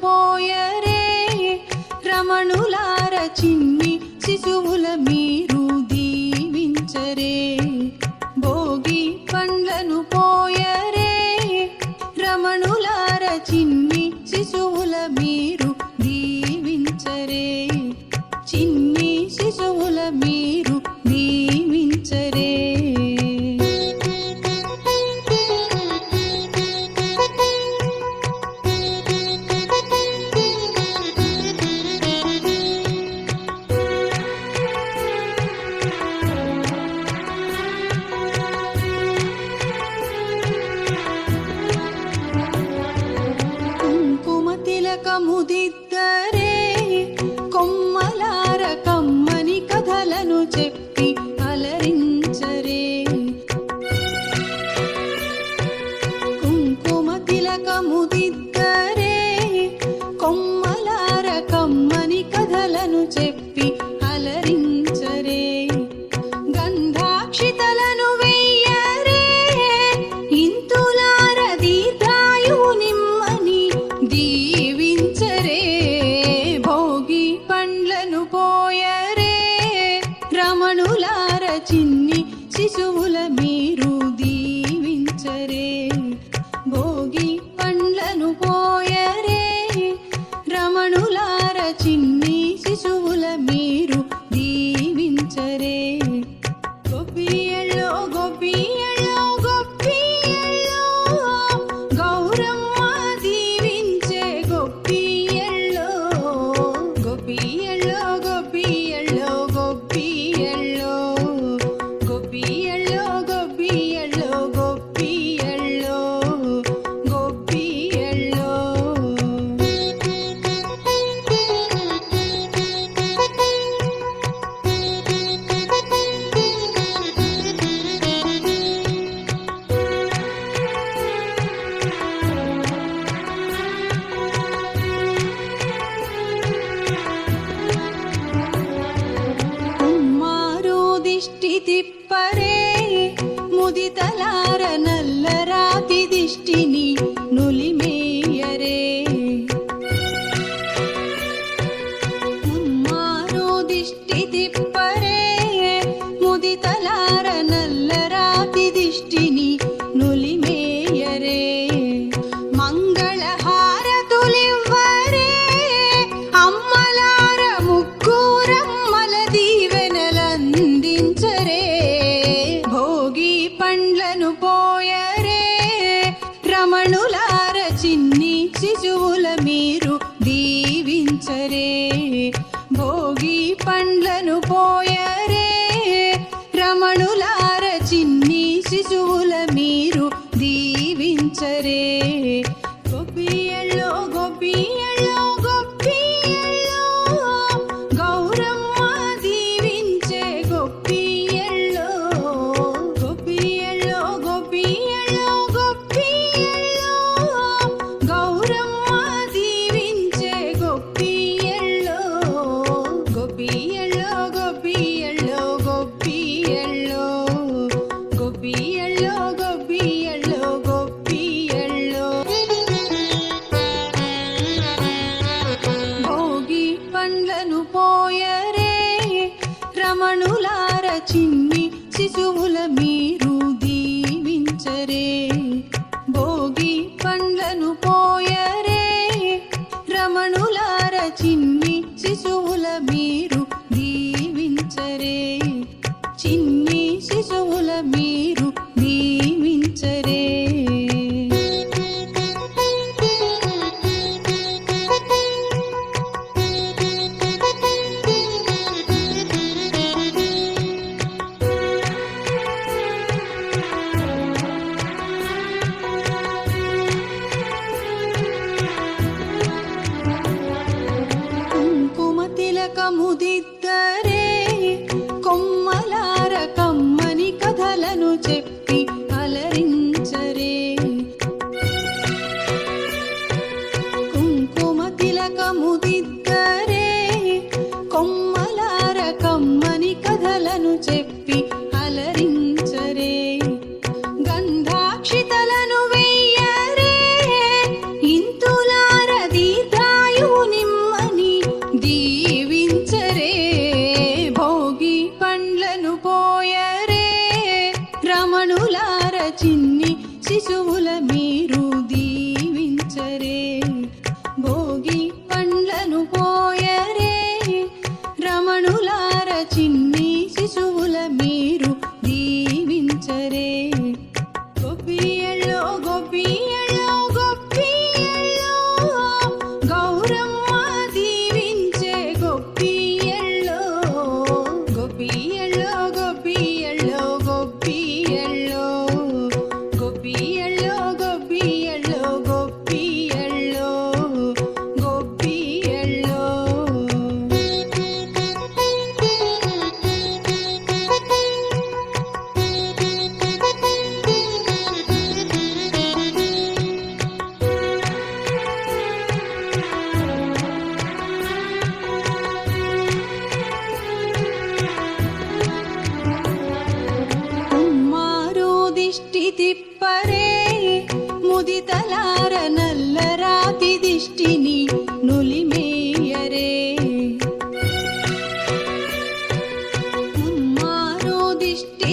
పోయరే రమణులార చిన్ని శిశువుల మీరు దీవించరే భోగి పండ్లను పోయరే రమణులార చిన్ని శిశువుల మీరు దీవించరే చిన్ని శిశువుల మీరు దీవించరే తిలకముదిద్దరే కొమ్మలార కమ్మని కథలను చెప్పి అలరించరే కుంకుమ తిలకముదిద్దరే కొమ్మలార కమ్మని కథలను చెప్పి అలరించరే గంధాక్షితలను వెయ్యరే ఇంతులార దీర్ఘాయువు నిమ్మని దీవించరే భోగి పండ్లను పోయరే రమణులార చిన్ని శిశువుల మీరు దీవించరే భోగి పండ్లను పోయరే రమణులార చిన్ని శిశువుల మీరు దీవించరే గోపియల్లో గోపియల్లో గోపియల్లో గౌరమ్మ దీవించే గోపియల్లో గోపియల్లో గోపియల్లో గోపియల్లో గోపియల్లో గోపియల్లో గోపియల్లో గోపియల్లో కుమ్మారు దిష్టి తిప్పరే ముదితలార నల్లరాతి దిష్టిని నులిమేయరే కుమ్మారు దిష్టి తిప్పరే ముదితలార నల్లరాతి దిష్టిని నులిమేయరే మంగళహారతులివ్వరే అమ్మలార ముగ్గురమ్మల దీవెనలందించరే భోగి పండ్లను పోయరే రమణులార చిన్ని శిశువుల మీరు దీవించరే భోగి పండ్లను పోయరే రమణులార చిన్ని శిశువుల మీరు దీవించరే గోపియల్లో గోపియల్లో గోపియల్లో గౌరమ్మ దీవించే గోపియల్లో గోపియల్లో గోపియల్లో గోపియల్లో గౌరమ్మ దీవించే గోపియల్లో గోపియల్లో గోపియల్లో గోపియల్లో గోపియల్లో గోపియల్లో గోపియల్లో భోగి పండ్లను పోయరే రమణులార చిన్ని శిశువుల మీరు దీవించరే భోగి పండ్లను పోయరే రమణులార చిన్ని శిశువుల మీరు దీవించరే చిన్ని శిశువుల మీరు దీవించరే కుంకుమ తిలకముదిద్దరే కొమ్మలార కమ్మని కథలను చెప్పి తిప్పరే ముదితలార నల్లరాతి దిష్టిని నులిమేయరే ముమ్మారు దిష్టి